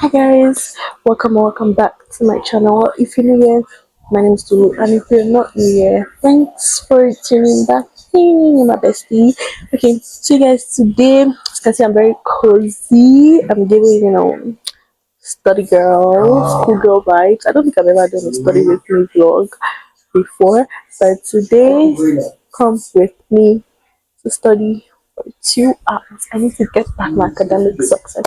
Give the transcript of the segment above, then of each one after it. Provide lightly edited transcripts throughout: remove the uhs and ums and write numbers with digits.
Hi guys, welcome back to my channel. If you're new here, my name is Tulu, and if you're not new here, thanks for tuning back in, my bestie. Okay, so you guys, today, as you can see, I'm very cozy. I'm giving, study girl, school girl vibes. I don't think I've ever done a study with me vlog before, but today, come with me to study for 2 hours. I need to get back my academic success.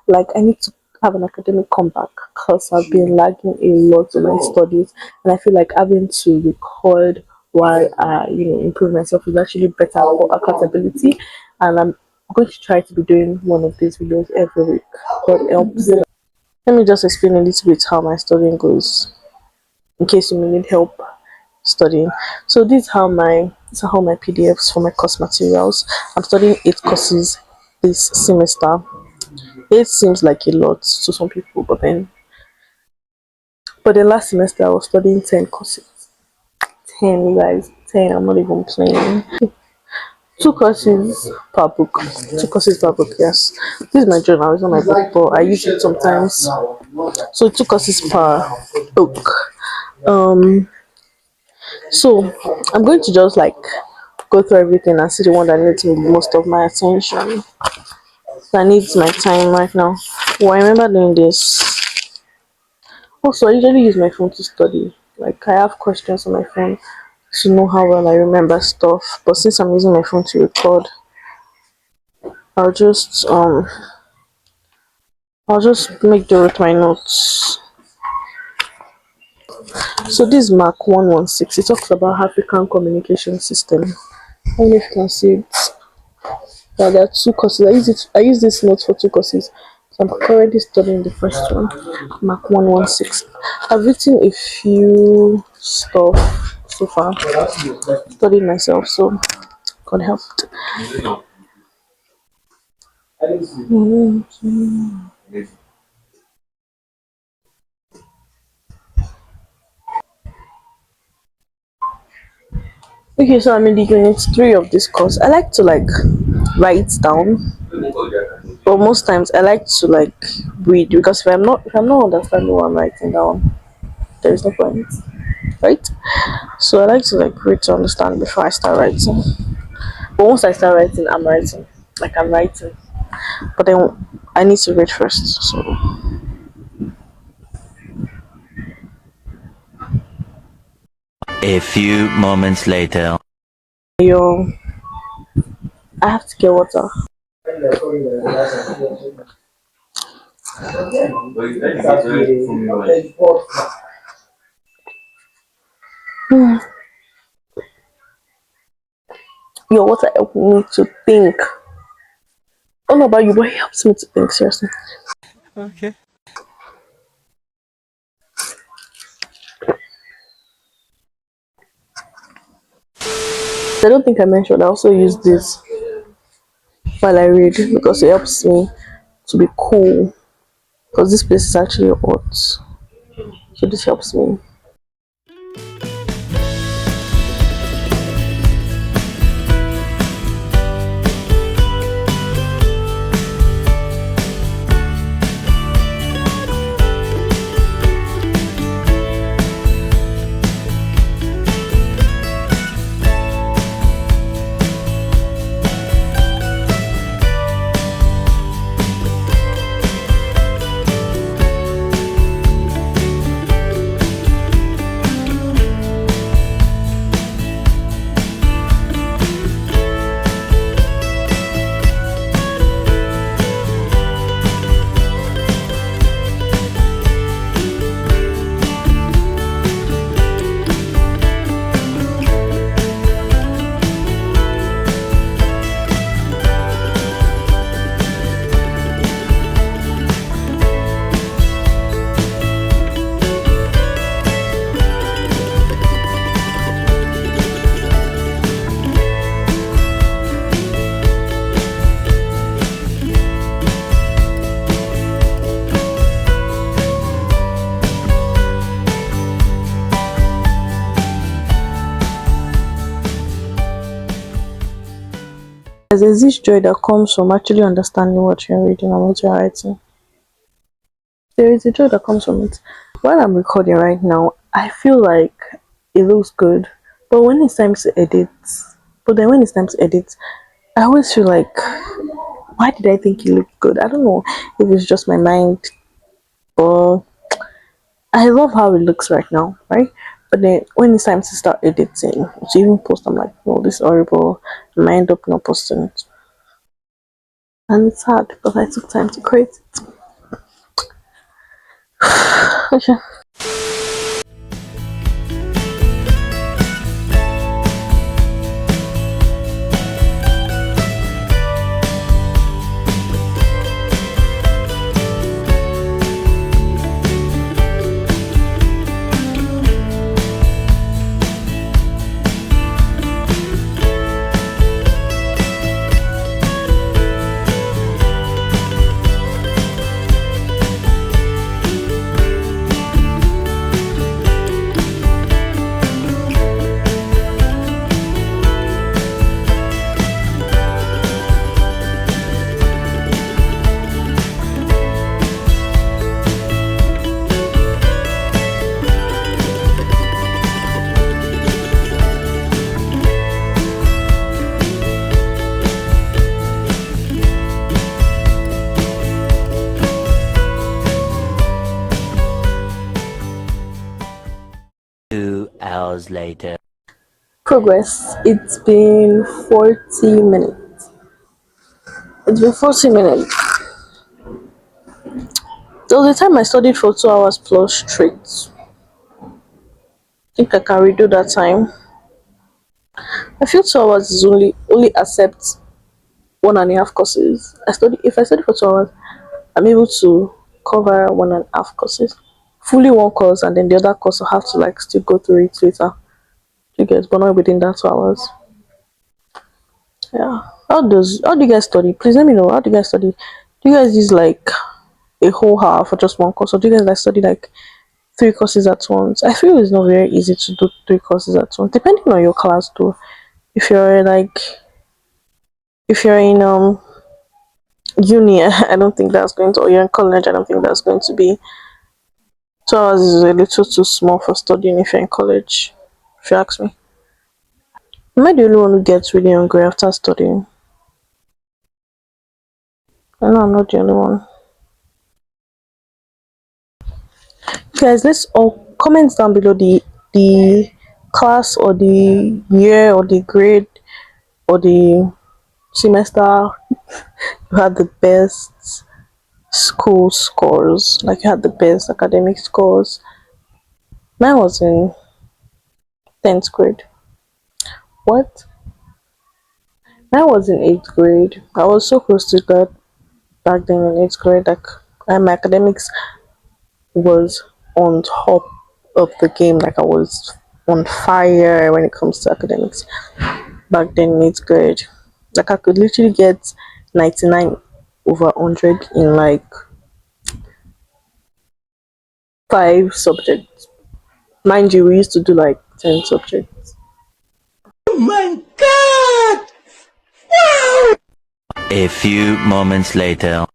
Like, I need to have an academic comeback because I've been lagging a lot in my studies, and I feel like having to record while I, improve myself is actually better for accountability. And I'm going to try to be doing one of these videos every week. God helps. Let me just explain a little bit how my studying goes, in case you may need help studying. So these are how my PDFs for my course materials. I'm studying 8 courses this semester. 8 seems like a lot to some people, but then last semester I was studying 10 courses. 10, guys, 10. I'm not even playing. 2 courses per book. 2 courses per book. Yes, this is my journal. It's not my book, but I use it sometimes. So 2 courses per book. Um, So I'm going to just like go through everything and see the one that needs most of my attention, that needs my time right now. Well, I remember doing this. Also, I usually use my phone to study. Like, I have questions on my phone to know how well I remember stuff. But since I'm using my phone to record, I'll just um I'll just make do with my notes. So this is Mark 116. It talks about African communication system. I don't know if you can see it. Yeah, there are 2 courses. I use this note for 2 courses. So I'm currently studying the first one, Mark 116. I've written a few stuff so far, studying myself, so God help. Okay, so I'm in the unit 3 of this course. I like to like write down, but most times I like to like read, because if I'm not understanding what I'm writing down, there is no point, right? So I like to like read to understand before I start writing. But once I start writing, I'm writing. Like, I'm writing. But then I need to read first. So A few moments later. yo, I have to get water. Your water helps me to think. I don't know about you, but it helps me to think, seriously. Okay. I don't think I mentioned I also use this while I read, because it helps me to be cool. Because this place is actually hot. So this helps me. There's this joy that comes from actually understanding what you're reading and what you're writing. there is a joy that comes from it. While I'm recording right now, I feel like it looks good, but when it's time to edit, I always feel like, why did I think it looked good? I don't know if it's just my mind, but I love how it looks right now, right? But then when it's time to start editing, to even post, I'm like, no, this is horrible. I might end up not posting it. And it's hard because I took time to create it. Okay. 2 hours later. Progress. It's been 40 minutes. It's been 40 minutes. There was a time I studied for 2 hours plus straight. I think I can redo that time. I feel 2 hours is only accept 1.5 courses. If I study for 2 hours, I'm able to cover 1.5 courses. Fully one course and then the other course I have to like still go through it later. You guys, but not within that 2 hours. Yeah. How do you guys study? Please let me know. How do you guys study? Do you guys use like a whole hour for just one course, or do you guys like study like 3 courses at once? I feel it's not very easy to do 3 courses at once, depending on your class though. If you're like if you're in uni, I don't think that's going to, or you're in college, I don't think that's going to be 2 hours is a little too small for studying if you're in college, if you ask me. Am I the only one who gets really hungry after studying? I know I'm not the only one. Guys, let's all comment down below the class or the year or the grade or the semester you had the best school scores, like you had the best academic scores. Mine was in 10th grade. What? Mine was in 8th grade. I was so close to that back then in 8th grade. Like, my academics was on top of the game. Like, I was on fire when it comes to academics back then in 8th grade. Like, I could literally get 99 over 100 in like 5 subjects. Mind you, we used to do like 10 subjects. A few moments later.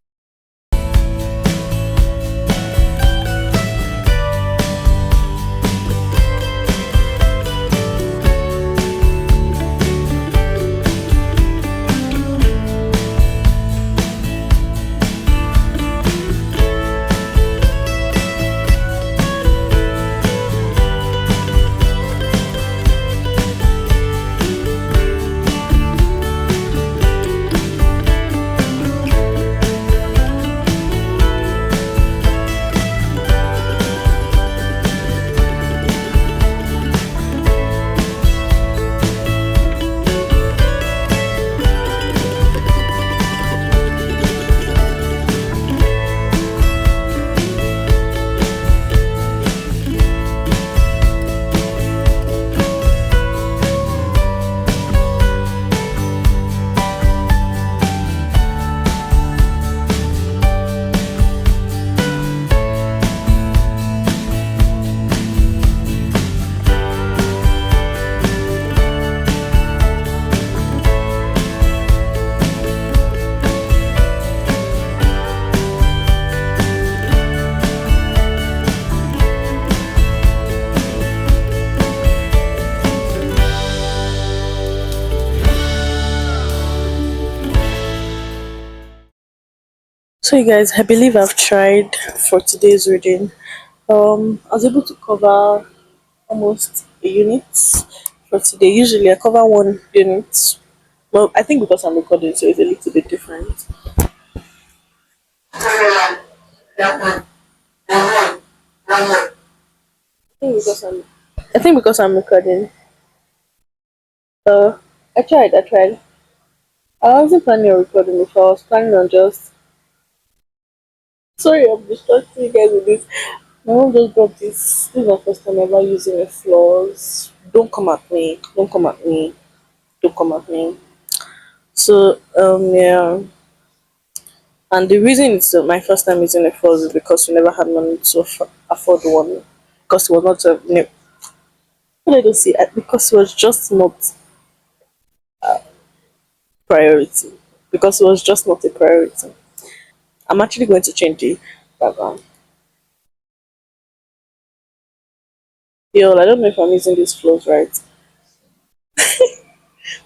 So, you guys, I believe I've tried for today's reading. I was able to cover almost a unit for today. Usually, I cover one unit. Well, I think because I'm recording, so it's a little bit different. I think because I'm recording. Uh, I tried. I wasn't planning on recording before. I was planning on just. Sorry, I'm distracting you guys with this. My mom just brought this. This is my first time ever using a floors. Don't come at me. Don't come at me. Don't come at me. So yeah, and the reason it's my first time using a floors is because we never had money to afford one because it was not a no. What did I say? Because it was just not priority. Because it was just not a priority. I'm actually going to change the background. Yo, I don't know if I'm using these flows right,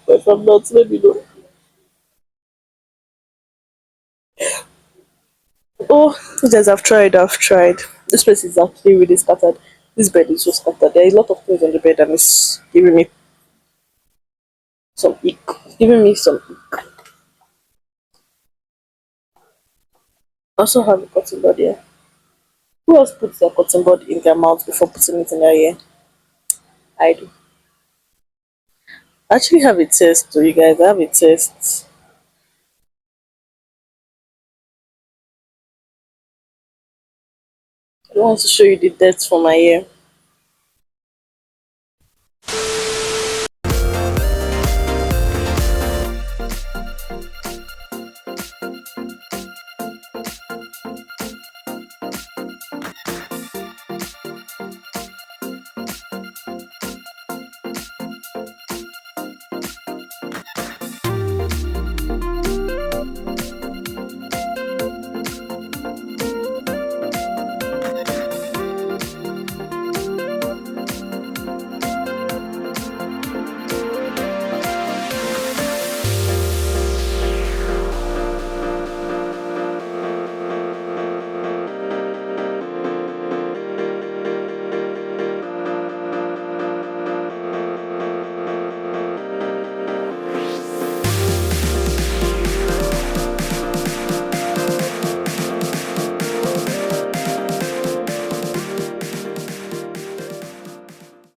but if I'm not, let me know. Oh, yes, I've tried. This place is actually really scattered. This bed is so scattered. There are a lot of things on the bed and it's giving me some ick. Giving me some ick. I also have a cotton bud here. Who else puts their cotton bud in their mouth before putting it in their ear? I do. I actually have a test to you guys. I have a test. I want to show you the depth for my ear.